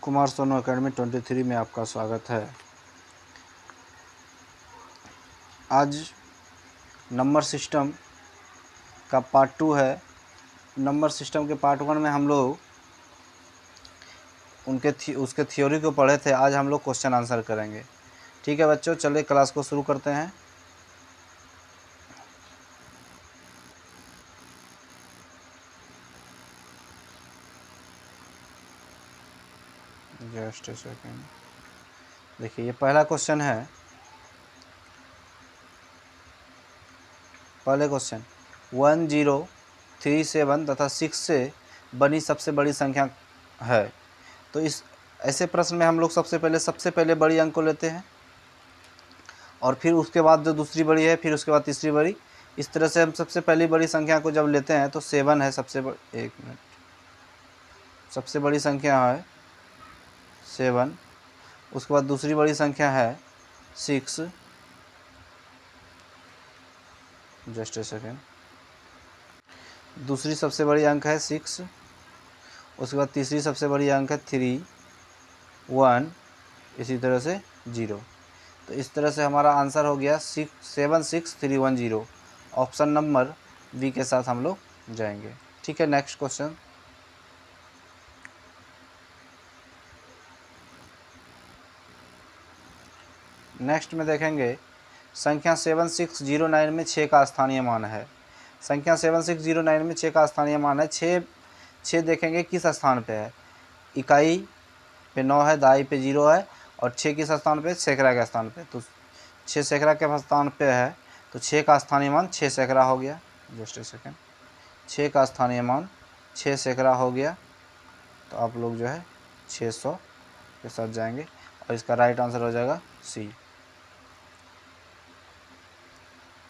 Kumar Sonu academy 23 में आपका स्वागत है। आज नंबर सिस्टम का पार्ट 2 है। नंबर सिस्टम के पार्ट 1 में हम लोग उसके थ्योरी को पढ़े थे। आज हम लोग क्वेश्चन आंसर करेंगे। ठीक है बच्चों, चलिए क्लास को शुरू करते हैं। Just a second. देखिए ये पहला क्वेश्चन है। पहले क्वेश्चन 1037 तथा 6 से बनी सबसे बड़ी संख्या है। तो इस ऐसे प्रश्न में हम लोग सबसे पहले बड़ी अंक को लेते हैं और फिर उसके बाद जो दूसरी बड़ी है, फिर उसके बाद तीसरी बड़ी। इस तरह से हम सबसे पहली बड़ी संख्या को जब लेते हैं तो 7 है सबसे बड़ी संख्या है 7। उसके बाद दूसरी बड़ी संख्या है 6। Just a second. दूसरी सबसे बड़ी अंक है 6। उसके बाद तीसरी सबसे बड़ी अंक है 3, 1, इसी तरह से 0। तो इस तरह से हमारा आंसर हो गया 676310। ऑप्शन नंबर बी के साथ हम लोग जाएंगे। ठीक है, नेक्स्ट क्वेश्चन। नेक्स्ट में देखेंगे संख्या 7609 में 6 का स्थानीय मान है। संख्या 7609 में 6 का स्थानीय मान है। 6 देखेंगे किस स्थान पे है। इकाई पे 9 है, दाई पे 0 है और 6 किस स्थान पे, सैकड़ा के स्थान पे। तो 6 सैकड़ा के स्थान पे है तो 6 का स्थानीय मान 6 सैकड़ा हो गया। Just a second. 6 का स्थानीय मान 6 सैकड़ा हो गया। तो आप लोग जो है 600 के साथ जाएंगे और इसका राइट आंसर हो जाएगा सी।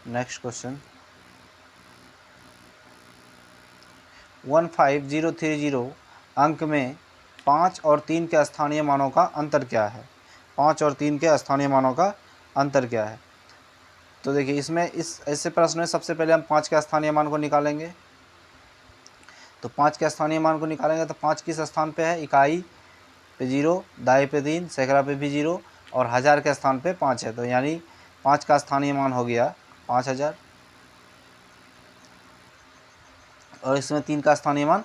नेक्स्ट क्वेश्चन 15030 अंक में 5 और 3 के स्थानीय मानों का अंतर क्या है। 5 और 3 के स्थानीय मानों का अंतर क्या है। तो देखिए इसमें इस ऐसे प्रश्न में सबसे पहले हम 5 के स्थानीय मान को निकालेंगे। तो 5 के स्थानीय मान को निकालेंगे तो 5 किस स्थान पे है, इकाई पे 0, दाई पे 3, सैकड़ा पे भी 0 और हज़ार के स्थान पे 5 है। तो यानी 5 का स्थानीय मान हो गया 5000 और इसमें 3 का स्थानीय मान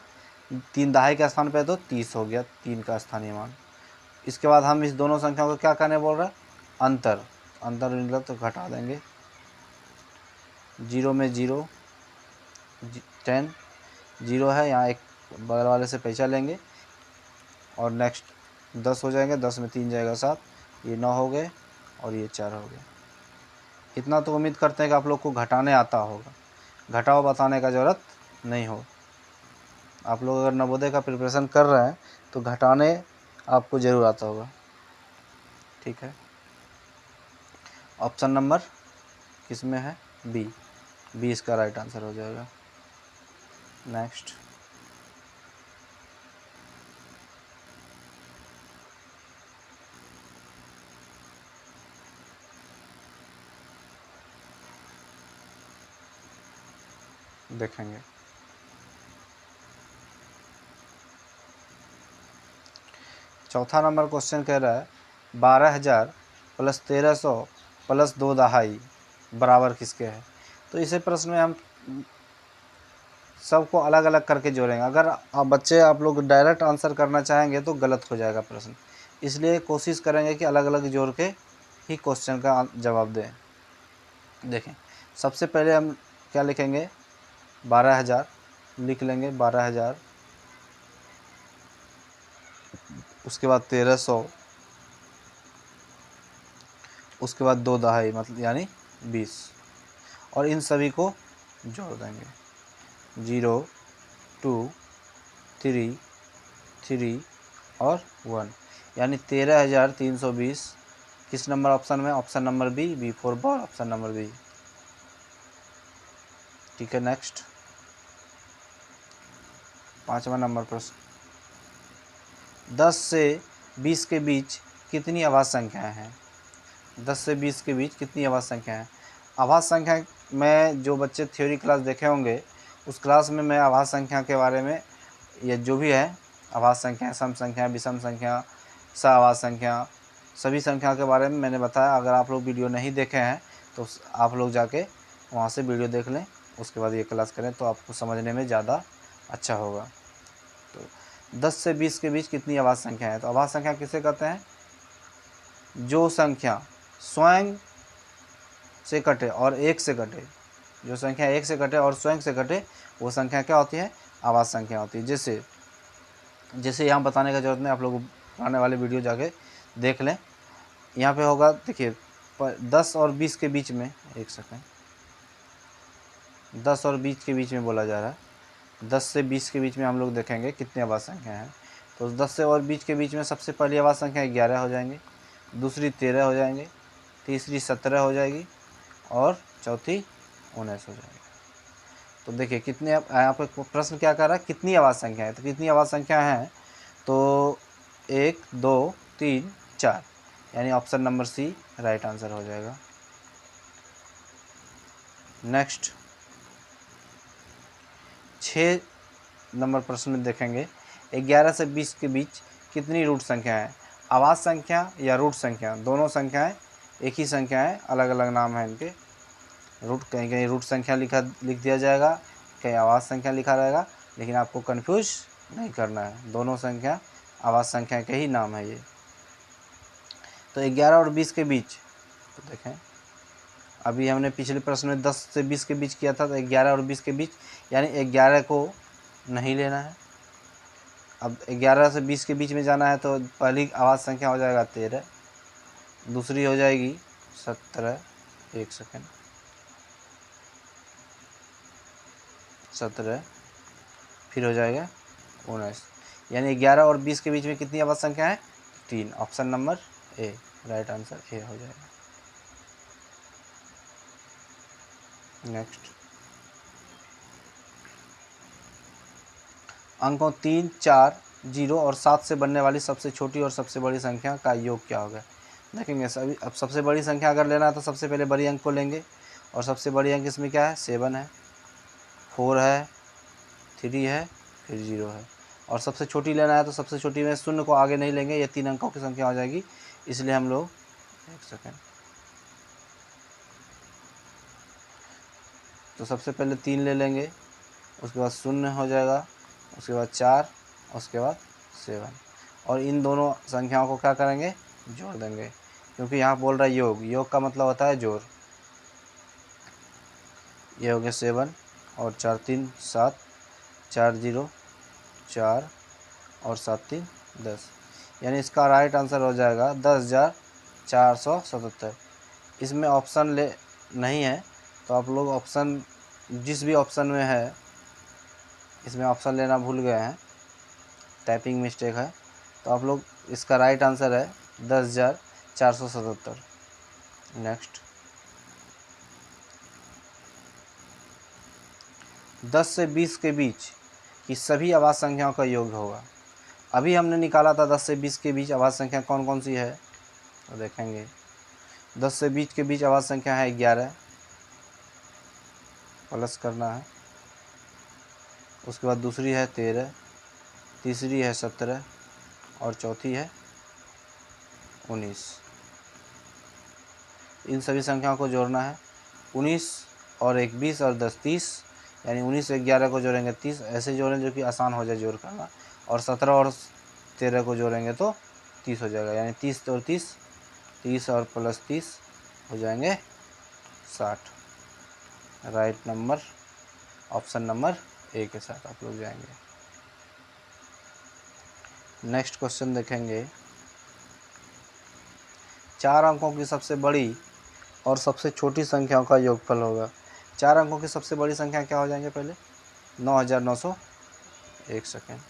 3 दहाई के स्थान पे है तो 30 हो गया 3 का स्थानीय मान। इसके बाद हम इस दोनों संख्याओं को क्या करने बोल रहे हैं, अंतर निकला तो घटा देंगे। 0 में 0, 10, 0 है, यहाँ एक बगल वाले से पैसा लेंगे और नेक्स्ट 10 हो जाएंगे। 10 में 3 जाएगा 7, ये 9 हो गए और ये 4 हो गए। इतना तो उम्मीद करते हैं कि आप लोग को घटाने आता होगा, घटाओ बताने का ज़रूरत नहीं हो। आप लोग अगर नवोदय का प्रिपरेशन कर रहे हैं तो घटाने आपको ज़रूर आता होगा। ठीक है, ऑप्शन नंबर किस में है, बी इसका राइट आंसर हो जाएगा। नेक्स्ट देखेंगे। चौथा नंबर क्वेश्चन कह रहा है 12000 प्लस 1300 प्लस 2 दहाई बराबर किसके है। तो इसे प्रश्न में हम सबको अलग अलग करके जोड़ेंगे। अगर आप लोग डायरेक्ट आंसर करना चाहेंगे तो गलत हो जाएगा प्रश्न, इसलिए कोशिश करेंगे कि अलग अलग जोड़ के ही क्वेश्चन का जवाब दें। देखें सबसे पहले हम क्या लिखेंगे, 12000 लिख लेंगे 12000, उसके बाद 1300, उसके बाद 2 दहाई मतलब यानी 20 और इन सभी को जोड़ देंगे। 0, 2, 3, 3 और 1 यानी 13320 किस नंबर ऑप्शन में, option number B for ball, option number B. ठीक है, नेक्स्ट 5वां नंबर प्रश्न 10 से 20 के बीच कितनी अभाज्य संख्याएं हैं। 10 से 20 के बीच कितनी अभाज्य संख्या है। अभाज्य संख्या में जो बच्चे थ्योरी क्लास देखे होंगे उस क्लास में मैं अभाज्य संख्या के बारे में, ये जो भी है अभाज्य संख्या, सम संख्या, विषम संख्या, सआवास संख्या, सभी संख्या के बारे में मैंने बताया। अगर आप लोग वीडियो नहीं देखे हैं तो आप लोग जाके वहाँ से वीडियो देख लें, उसके बाद ये क्लास करें तो आपको समझने में ज़्यादा अच्छा होगा। तो 10 से 20 के बीच कितनी अभाज्य संख्या है? तो अभाज्य संख्या किसे कहते हैं? जो संख्या स्वयं से कटे और एक से कटे, जो संख्या एक से कटे और स्वयं से कटे वो संख्या क्या होती है? अभाज्य संख्या होती है। जैसे यहाँ बताने का जरूरत नहीं, आप लोग आने वाले वीडियो जाके देख लें। यहाँ पे होगा, देखिए 10 और 20 के बीच में, एक सेकंड, 10 और 20 के बीच में बोला जा रहा है। 10 से 20 के बीच में हम लोग देखेंगे कितनी अभाज्य संख्या हैं। तो 10 से और 20 के बीच में सबसे पहली अभाज्य संख्या 11 हो जाएंगे, दूसरी 13 हो जाएंगे, तीसरी 17 हो जाएगी और चौथी 19 हो जाएगी। तो देखिए कितने, यहाँ पे प्रश्न क्या कर रहा है? कितनी अभाज्य संख्या है? तो कितनी अभाज्य संख्या है? तो 1 2 3 4, यानी option number C right answer हो जाएगा। नेक्स्ट 6 नंबर प्रश्न में देखेंगे 11 से 20 के बीच कितनी रूट संख्या है? अभाज्य संख्या या रूट संख्या, दोनों संख्याएं एक ही संख्या है, अलग अलग नाम है इनके। रूट, कहीं कहीं रूट संख्या लिख दिया जाएगा, कहीं अभाज्य संख्या लिखा रहेगा, लेकिन आपको कंफ्यूज नहीं करना है, दोनों संख्या अभाज्य संख्या के ही नाम है ये। तो 11 और 20 के बीच, तो देखें अभी हमने पिछले प्रश्न में 10 से 20 के बीच किया था, तो 11 और 20 के बीच, यानी 11 को नहीं लेना है। अब 11 से 20 के बीच में जाना है तो पहली अभाज्य संख्या हो जाएगा 13, दूसरी हो जाएगी 17, एक सेकेंड, 17, फिर हो जाएगा 19, यानी 11 और 20 के बीच में कितनी अभाज्य संख्या है? 3, option number A right answer A हो जाएगा। नेक्स्ट अंकों 3, 4, 0 और 7 से बनने वाली सबसे छोटी और सबसे बड़ी संख्या का योग क्या होगा? देखेंगे सभी, अब सबसे बड़ी संख्या अगर लेना है तो सबसे पहले बड़ी अंक को लेंगे, और सबसे बड़ी अंक इसमें क्या है? 7 है, 4 है, 3 है, फिर 0 है। और सबसे छोटी लेना है तो सबसे छोटी में शून्य को आगे नहीं लेंगे, ये 3 अंकों की संख्या हो जाएगी, इसलिए हम लोग, एक सेकेंड, तो सबसे पहले 3 ले लेंगे, उसके बाद 0 हो जाएगा, उसके बाद 4, उसके बाद 7, और इन दोनों संख्याओं को क्या करेंगे? जोड़ देंगे, क्योंकि यहाँ बोल रहा है योग, योग का मतलब होता है जोड़। ये हो गया 7 और 4 3 7, 4 0 4 और 7 3 10, यानी इसका राइट आंसर हो जाएगा 10,477। इसमें ऑप्शन ले नहीं है, तो आप लोग ऑप्शन, जिस भी ऑप्शन में है, इसमें ऑप्शन लेना भूल गए हैं, टाइपिंग मिस्टेक है, तो आप लोग, इसका राइट आंसर है 10,477। नेक्स्ट 10 से 20 के बीच की सभी अभाज्य संख्याओं का योग होगा। अभी हमने निकाला था 10 से 20 के बीच अभाज्य संख्या कौन कौन सी है, तो देखेंगे 10 से 20 के बीच अभाज्य संख्या है 11, प्लस करना है, उसके बाद दूसरी है 13, तीसरी है 17 और चौथी है 19। इन सभी संख्याओं को जोड़ना है, 19 और 1 20 और 10 30, यानी 19 से 11 को जोड़ेंगे 30, ऐसे जोड़ें जो कि आसान हो जाए जोड़ करना, और 17 और 13 को जोड़ेंगे तो 30 हो जाएगा, यानी 30 और 30, 30 और प्लस 30 हो जाएंगे 60। Right number option number A के साथ आप लोग जाएंगे। नेक्स्ट क्वेश्चन देखेंगे, 4 अंकों की सबसे बड़ी और सबसे छोटी संख्याओं का योगफल होगा। 4 अंकों की सबसे बड़ी संख्या क्या हो जाएंगे? पहले 9,900, एक सेकेंड,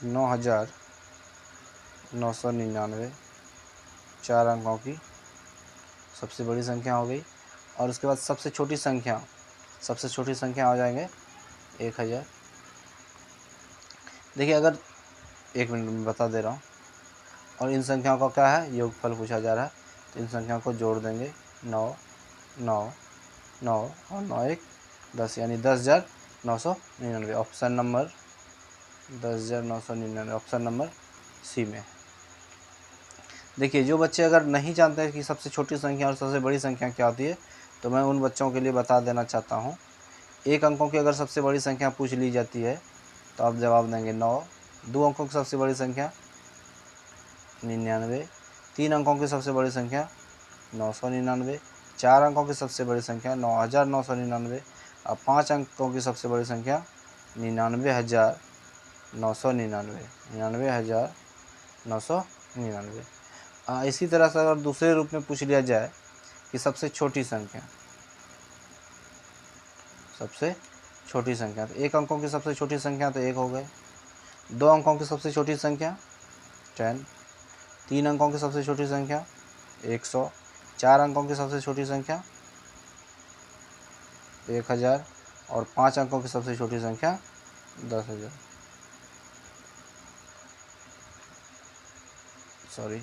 9,999 4 अंकों की सबसे बड़ी संख्या हो गई, और उसके बाद सबसे छोटी संख्या हो जाएंगे 1,000। देखिए अगर, एक मिनट में बता दे रहा हूँ, और इन संख्याओं का क्या है? योगफल पूछा जा रहा है, तो इन संख्याओं को जोड़ देंगे, 9 9 9 और 9 1 10, यानी 10,000 999, option number 10,999, option number C में। देखिए जो बच्चे अगर नहीं जानते हैं कि सबसे छोटी संख्या और सबसे बड़ी संख्या क्या होती है, तो मैं उन बच्चों के लिए बता देना चाहता हूँ। एक अंकों की अगर सबसे बड़ी संख्या पूछ ली जाती है तो आप जवाब देंगे 9। 2 अंकों की सबसे बड़ी संख्या 99। 3 अंकों की सबसे बड़ी संख्या 999। 4 अंकों की सबसे बड़ी संख्या 9,999। और 5 अंकों की सबसे बड़ी संख्या 99,999। 99,999। इसी तरह से अगर दूसरे रूप में पूछ लिया जाए कि सबसे छोटी संख्या, सबसे छोटी संख्या, तो 1 अंकों की सबसे छोटी संख्या तो 1 हो गए। 2 अंकों की सबसे छोटी संख्या 10। 3 अंकों की सबसे छोटी संख्या 100। 4 अंकों की सबसे छोटी संख्या 1000। और 5 अंकों की सबसे छोटी संख्या 10,000। सॉरी,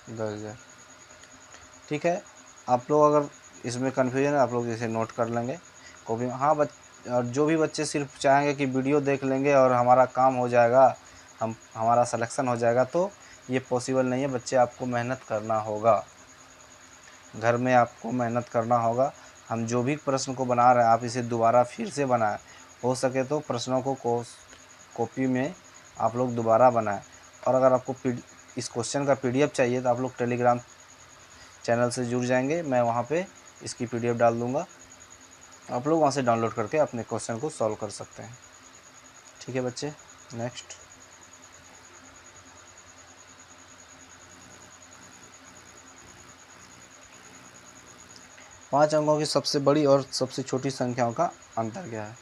10,000। ठीक है, आप लोग अगर इसमें कन्फ्यूजन है आप लोग इसे नोट कर लेंगे कॉपी में। हाँ और जो भी बच्चे सिर्फ चाहेंगे कि वीडियो देख लेंगे और हमारा काम हो जाएगा, हमारा सिलेक्शन हो जाएगा, तो ये पॉसिबल नहीं है। बच्चे आपको मेहनत करना होगा, घर में आपको मेहनत करना होगा। हम जो भी प्रश्न को बना रहे हैं आप इसे दोबारा फिर से बनाएं। हो सके तो प्रश्नों को कॉपी में आप लोग दोबारा बनाएं। और अगर आपको इस क्वेश्चन का PDF चाहिए तो आप लोग टेलीग्राम चैनल से जुड़ जाएंगे, मैं वहाँ पे इसकी PDF डाल दूँगा, आप लोग वहाँ से डाउनलोड करके अपने क्वेश्चन को सॉल्व कर सकते हैं। ठीक है बच्चे, नेक्स्ट। पाँच अंकों की सबसे बड़ी और सबसे छोटी संख्याओं का अंतर क्या है?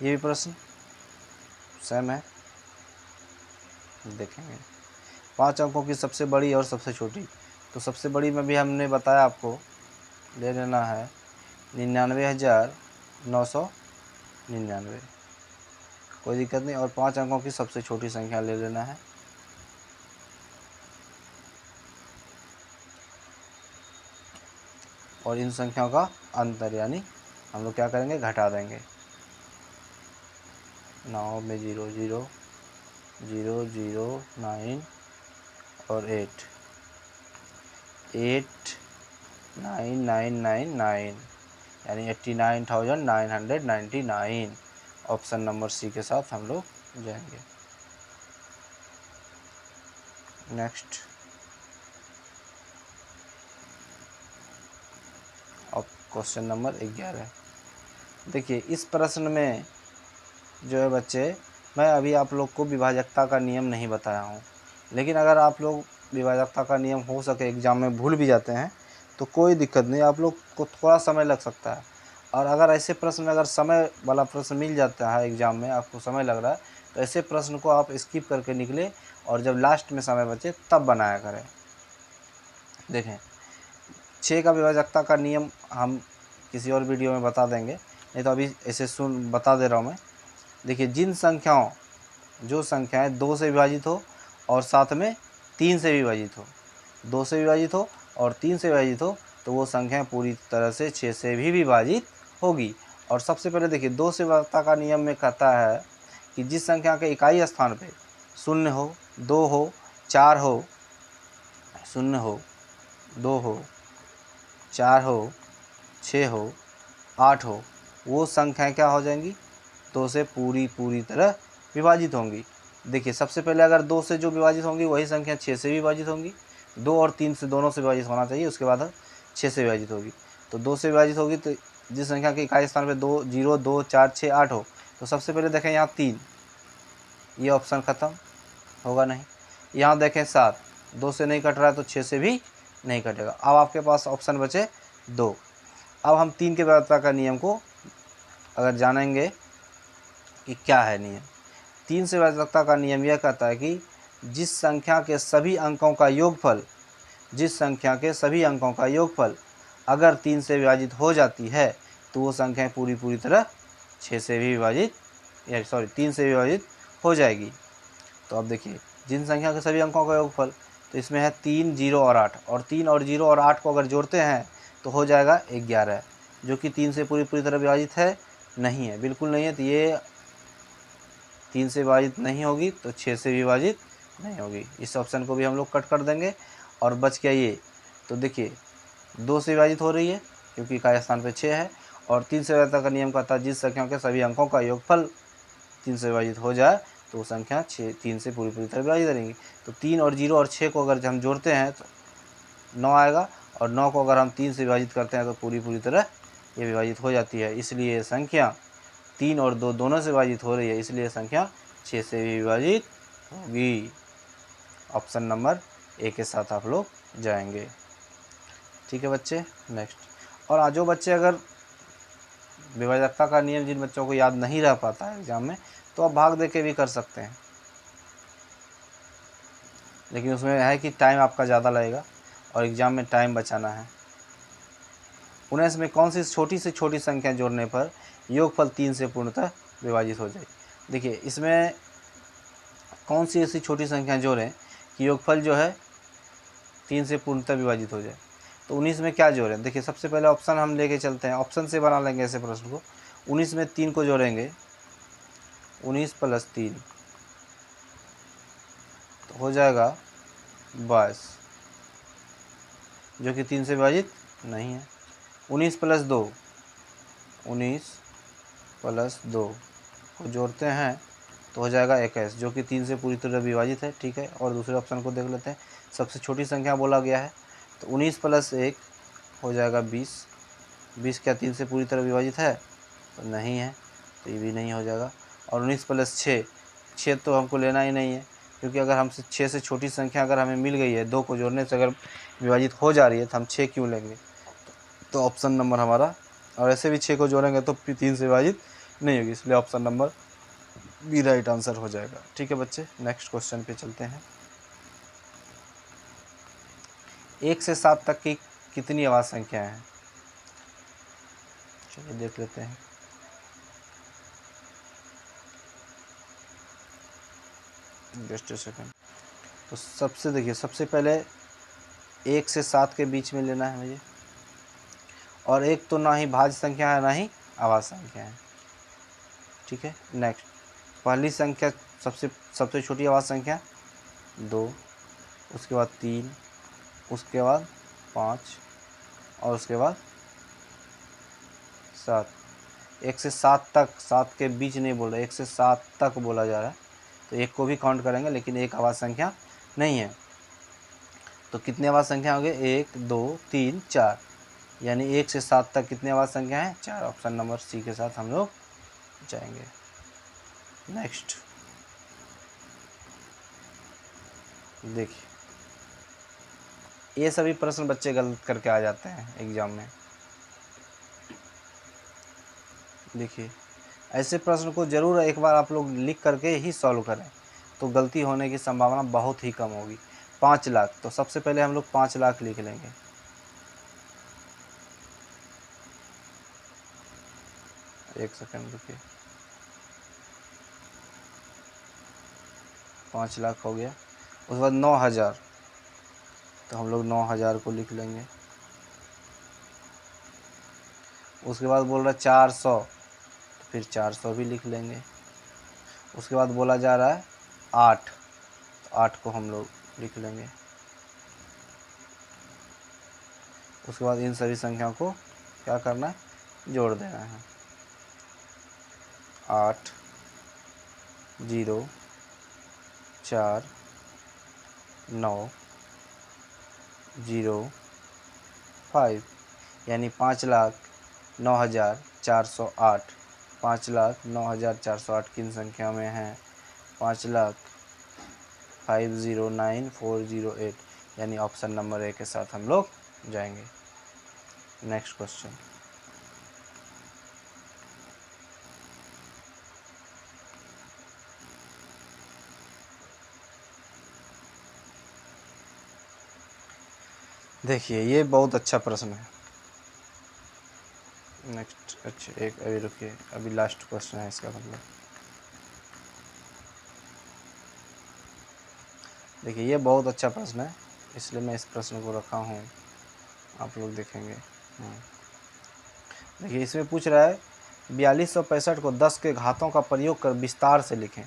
ये भी प्रश्न सेम है, देखेंगे। 5 अंकों की सबसे बड़ी और सबसे छोटी, तो सबसे बड़ी में भी हमने बताया आपको ले लेना है 99,999, कोई दिक्कत नहीं। और 5 अंकों की सबसे छोटी संख्या ले लेना है और इन संख्याओं का अंतर, यानी हम लोग क्या करेंगे, घटा देंगे। 9 में 0 0 0 0 9 और 8 8 9 9 9 9, यानी 89,999। ऑप्शन नंबर सी के साथ हम लोग जाएंगे। नेक्स्ट, अब क्वेश्चन नंबर 11। देखिए इस प्रश्न में जो है बच्चे, मैं अभी आप लोग को विभाजकता का नियम नहीं बताया हूँ, लेकिन अगर आप लोग विभाजकता का नियम हो सके एग्ज़ाम में भूल भी जाते हैं तो कोई दिक्कत नहीं, आप लोग को थोड़ा समय लग सकता है। और अगर ऐसे प्रश्न में अगर समय वाला प्रश्न मिल जाता है एग्ज़ाम में, आपको समय लग रहा है, तो ऐसे प्रश्न को आप स्किप करके निकले और जब लास्ट में समय बचे तब बनाया करें। देखें 6 का विभाजकता का नियम हम किसी और वीडियो में बता देंगे, नहीं तो अभी ऐसे बता दे रहा हूँ मैं। देखिए जिन संख्याओं, जो संख्याएं 2 से विभाजित हो और साथ में 3 से विभाजित हो, 2 से विभाजित हो और 3 से विभाजित हो, तो वो संख्या पूरी तरह से 6 से भी विभाजित होगी। और सबसे पहले देखिए 2 से विभाजकता का नियम में कहता है कि जिस संख्या के इकाई स्थान पे 0 हो, 2 हो, 4 हो, 0 हो, 2 हो, 4 हो, 6 हो, 8 हो, वो संख्याएं क्या हो जाएंगी, 2 से पूरी तरह विभाजित होंगी। देखिए सबसे पहले अगर 2 से जो विभाजित होंगी वही संख्या 6 से विभाजित होंगी। 2 और 3 से दोनों से विभाजित होना चाहिए, उसके बाद 6 से विभाजित होगी। तो 2 से विभाजित होगी तो जिस संख्या के इकाई स्थान पे 2 0 2 4 6 8 हो, तो सबसे पहले देखें यहाँ 3, ये ऑप्शन ख़त्म होगा नहीं। यहाँ देखें 7, 2 से नहीं कट रहा है तो 6 से भी नहीं कटेगा। अब आपके पास ऑप्शन बचे 2। अब हम 3 के विभाजकता का नियम को अगर जानेंगे कि क्या है नियम। 3 से विभाजकता का नियम यह कहता है कि जिस संख्या के सभी अंकों का योगफल, जिस संख्या के सभी अंकों का योगफल अगर 3 से विभाजित हो जाती है तो वो संख्या पूरी तरह 6 से भी विभाजित, या सॉरी 3 से विभाजित हो जाएगी। तो अब देखिए जिन संख्या के सभी अंकों का योगफल, तो इसमें है 3, 0 और 8, और 3 और 0 और 8 को अगर जोड़ते हैं तो हो जाएगा 11, जो कि 3 से पूरी तरह विभाजित है नहीं है, बिल्कुल नहीं है। तो ये 3 से विभाजित नहीं होगी तो 6 से विभाजित नहीं होगी। इस ऑप्शन को भी हम लोग कट कर देंगे और बच गया ये। तो देखिए 2 से विभाजित हो रही है क्योंकि इकाई स्थान पे 6 है, और 3 से विभाजित का नियम कहता है जिस संख्या के सभी अंकों का योगफल 3 से विभाजित हो जाए तो वो संख्या 3 से पूरी तरह विभाजित रहेंगी। तो 3 और 0 और 6 को अगर हम जोड़ते हैं तो 9 आएगा, और 9 को अगर हम 3 से विभाजित करते हैं तो पूरी तरह ये विभाजित हो जाती है। इसलिए संख्या 3 और 2 दोनों से विभाजित हो रही है, इसलिए संख्या 6 से भी विभाजित होगी। ऑप्शन नंबर ए के साथ आप लोग जाएंगे। ठीक है बच्चे, नेक्स्ट। और आज जो बच्चे अगर विभाजकता का नियम जिन बच्चों को याद नहीं रह पाता है एग्जाम में, तो आप भाग दे के भी कर सकते हैं, लेकिन उसमें है कि टाइम आपका ज़्यादा लगेगा और एग्ज़ाम में टाइम बचाना है। 19 में कौन सी छोटी से छोटी संख्या जोड़ने पर योगफल 3 से पूर्णतः विभाजित हो जाए। देखिए इसमें कौन सी ऐसी छोटी संख्या जोड़ें कि योगफल जो है 3 से पूर्णतः विभाजित हो जाए। तो 19 में क्या जोड़ें, देखिए सबसे पहले ऑप्शन हम लेके चलते हैं, ऑप्शन से बना लेंगे ऐसे प्रश्न को। 19 में 3 को जोड़ेंगे, 19 + 3 तो हो जाएगा 22, जो कि 3 से विभाजित नहीं है। 19 + 2, 19 + 2 को जोड़ते हैं तो हो जाएगा 21, जो कि 3 से पूरी तरह विभाजित है। ठीक है, और दूसरे ऑप्शन को देख लेते हैं। सबसे छोटी संख्या बोला गया है, तो 19 + 1 हो जाएगा 20। 20 क्या 3 से पूरी तरह विभाजित है? तो नहीं है, तो ये भी नहीं हो जाएगा। और 19 + 6, 6 तो हमको लेना ही नहीं है, क्योंकि अगर हमसे 6 से छोटी संख्या अगर हमें मिल गई है, 2 को जोड़ने से अगर विभाजित हो जा रही है, तो हम 6 क्यों लेंगे। तो ऑप्शन नंबर हमारा, और ऐसे भी 6 को जोड़ेंगे तो 3 से विभाजित नहीं होगी, इसलिए option number B right answer हो जाएगा। ठीक है बच्चे, नेक्स्ट क्वेश्चन पे चलते हैं। 1 से 7 तक की कितनी आवाज़ संख्याएं हैं? चलिए देख लेते हैं। Just a second. तो सबसे देखिए, सबसे पहले 1 से 7 के बीच में लेना है मुझे, और एक तो ना ही भाज्य संख्या है ना ही आवाज़ संख्या है। ठीक है, नेक्स्ट। पहली संख्या सबसे छोटी आवाज़ संख्या 2, उसके बाद 3, उसके बाद 5 और उसके बाद 7। 1 से 7 तक, 7 के बीच नहीं बोल रहे, 1 से 7 तक बोला जा रहा है, तो एक को भी काउंट करेंगे, लेकिन एक आवाज़ संख्या नहीं है। तो कितने आवाज़ संख्या होंगे? 1, 2, 3, 4, यानी 1 से 7 तक कितने आवाज़ संख्या है? 4। ऑप्शन नंबर सी के साथ हम लोग जाएंगे। नेक्स्ट देखिए, ये सभी प्रश्न बच्चे गलत करके आ जाते हैं एग्जाम में। देखिए ऐसे प्रश्न को ज़रूर एक बार आप लोग लिख करके ही सॉल्व करें, तो गलती होने की संभावना बहुत ही कम होगी। 5 लाख, तो सबसे पहले हम लोग 5 लाख लिख लेंगे। एक सेकंड रुकिए, 5 लाख हो गया। उसके बाद 9,000, तो हम लोग 9,000 को लिख लेंगे। उसके बाद बोल रहा है 400, तो फिर 400 भी लिख लेंगे। उसके बाद बोला जा रहा है 8, तो 8 को हम लोग लिख लेंगे। उसके बाद इन सभी संख्याओं को क्या करना है? जोड़ देना है। 8, 0, 4, 9, 0, 5, यानी 5,09,408। 5,09,408 किन संख्या में है? 5,50,9,408, यानी ऑप्शन नंबर ए के साथ हम लोग जाएंगे। Next question. देखिए ये बहुत अच्छा प्रश्न है। नेक्स्ट, अच्छा एक अभी रुकिए, अभी लास्ट क्वेश्चन है इसका मतलब। देखिए ये बहुत अच्छा प्रश्न है, इसलिए मैं इस प्रश्न को रखा हूँ, आप लोग देखेंगे। देखिए इसमें पूछ रहा है 4265 को 10 के घातों का प्रयोग कर विस्तार से लिखें।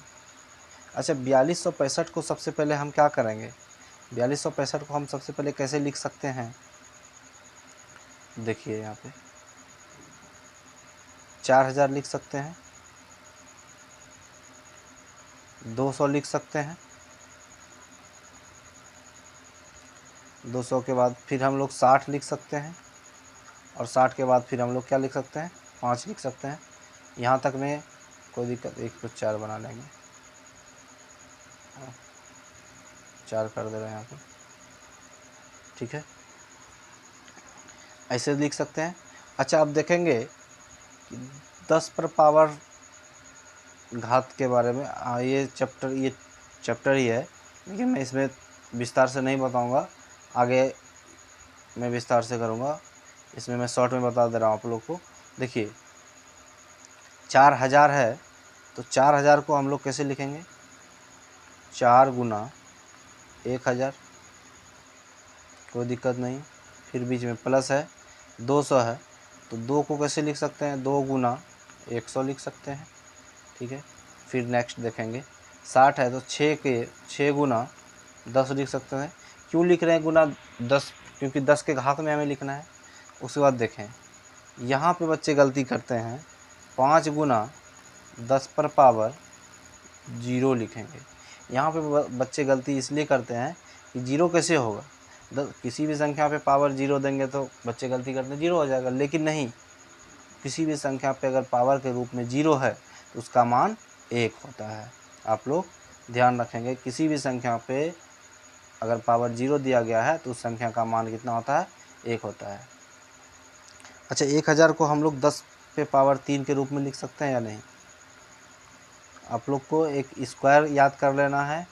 अच्छा 4265 को सबसे पहले हम क्या करेंगे, 4265 को हम सबसे पहले कैसे लिख सकते हैं, देखिए यहाँ पे 4000 लिख सकते हैं, 200 लिख सकते हैं, 200 के बाद फिर हम लोग 60 लिख सकते हैं, और 60 के बाद फिर हम लोग क्या लिख सकते हैं, 5 लिख सकते हैं। यहाँ तक में कोई दिक्कत, 1 को 4 बना लेंगे, 4 कर दे रहे हैं यहाँ पे, ठीक है, ऐसे लिख सकते हैं। अच्छा अब देखेंगे कि 10 पर पावर घात के बारे में, ये चैप्टर ही है, लेकिन मैं इसमें विस्तार से नहीं बताऊंगा, आगे मैं विस्तार से करूंगा, इसमें मैं शॉर्ट में बता दे रहा हूँ आप लोग को। देखिए 4000 है, तो 4000 को हम लोग कैसे लिखेंगे, 4 गुना 1000, कोई दिक्कत नहीं, फिर बीच में प्लस है, 200 है, तो 2 को कैसे लिख सकते हैं, 2 गुना 100 लिख सकते हैं, ठीक है। फिर नेक्स्ट देखेंगे 60 है, तो 6 गुना 10 लिख सकते हैं। क्यों लिख रहे हैं गुना 10, क्योंकि 10 के घात में हमें लिखना है। उसके बाद देखें यहाँ पे बच्चे गलती करते हैं, 5 गुना 10 पर पावर 0 लिखेंगे। यहाँ पे बच्चे गलती इसलिए करते हैं कि 0 कैसे होगा, किसी भी संख्या पे पावर 0 देंगे तो बच्चे गलती करते हैं 0 हो जाएगा, लेकिन नहीं, किसी भी संख्या पे अगर पावर के रूप में 0 है तो उसका मान 1 होता है। आप लोग ध्यान रखेंगे, किसी भी संख्या पे अगर पावर 0 दिया गया है तो उस संख्या का मान कितना होता है, 1 होता है। अच्छा 1000 को हम लोग 10 पे पावर 3 के रूप में लिख सकते हैं या नहीं, आप लोग को एक स्क्वायर याद कर लेना है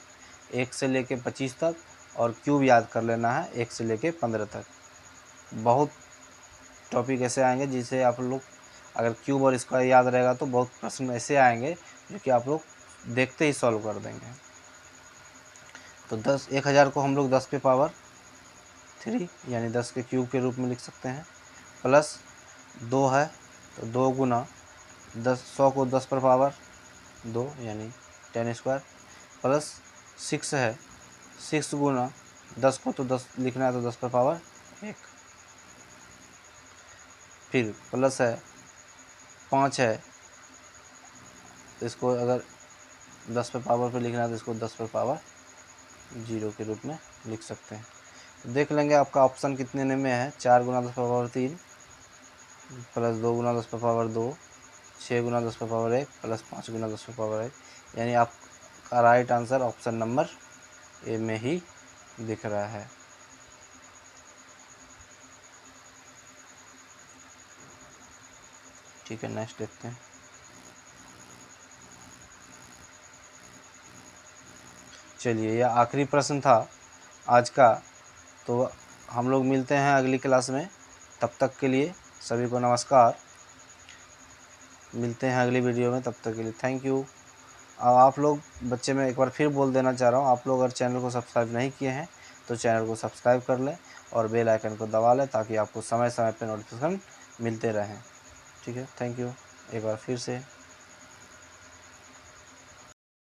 1 से लेके 25 तक, और क्यूब याद कर लेना है 1 से लेके 15 तक। बहुत टॉपिक ऐसे आएंगे जिसे आप लोग अगर क्यूब और स्क्वायर याद रहेगा तो बहुत प्रश्न ऐसे आएंगे जो कि आप लोग देखते ही सॉल्व कर देंगे। तो 1000 को हम लोग 10 पे पावर 3 यानी 10 के क्यूब के रूप में लिख सकते हैं, प्लस 2 है तो 2 गुना 100 को 10 पर पावर 2 यानी 10 स्क्वायर, प्लस 6 है, 6 गुना 10 को तो 10 लिखना है तो 10 पर पावर 1, फिर प्लस है 5 है, तो इसको अगर 10 पे पावर पे लिखना है तो इसको 10 पे पावर 0 के रूप में लिख सकते हैं। तो देख लेंगे आपका ऑप्शन कितने में है, 4 गुना 10 पे पावर 3 प्लस 2 गुना 10 पे पावर 2, 6 गुना 10 पे पावर 1 प्लस 5 गुना 10 पे पावर 1, यानी आपका right answer option number A में ही दिख रहा है। ठीक है, नेक्स्ट देखते हैं। चलिए यह आखिरी प्रश्न था आज का, तो हम लोग मिलते हैं अगली क्लास में, तब तक के लिए सभी को नमस्कार, मिलते हैं अगली वीडियो में, तब तक के लिए थैंक यू। और आप लोग बच्चे, मैं एक बार फिर बोल देना चाह रहा हूँ, आप लोग अगर चैनल को सब्सक्राइब नहीं किए हैं तो चैनल को सब्सक्राइब कर लें और बेल आइकन को दबा लें ताकि आपको समय समय पर नोटिफिकेशन मिलते रहें। ठीक है, थैंक यू एक बार फिर से।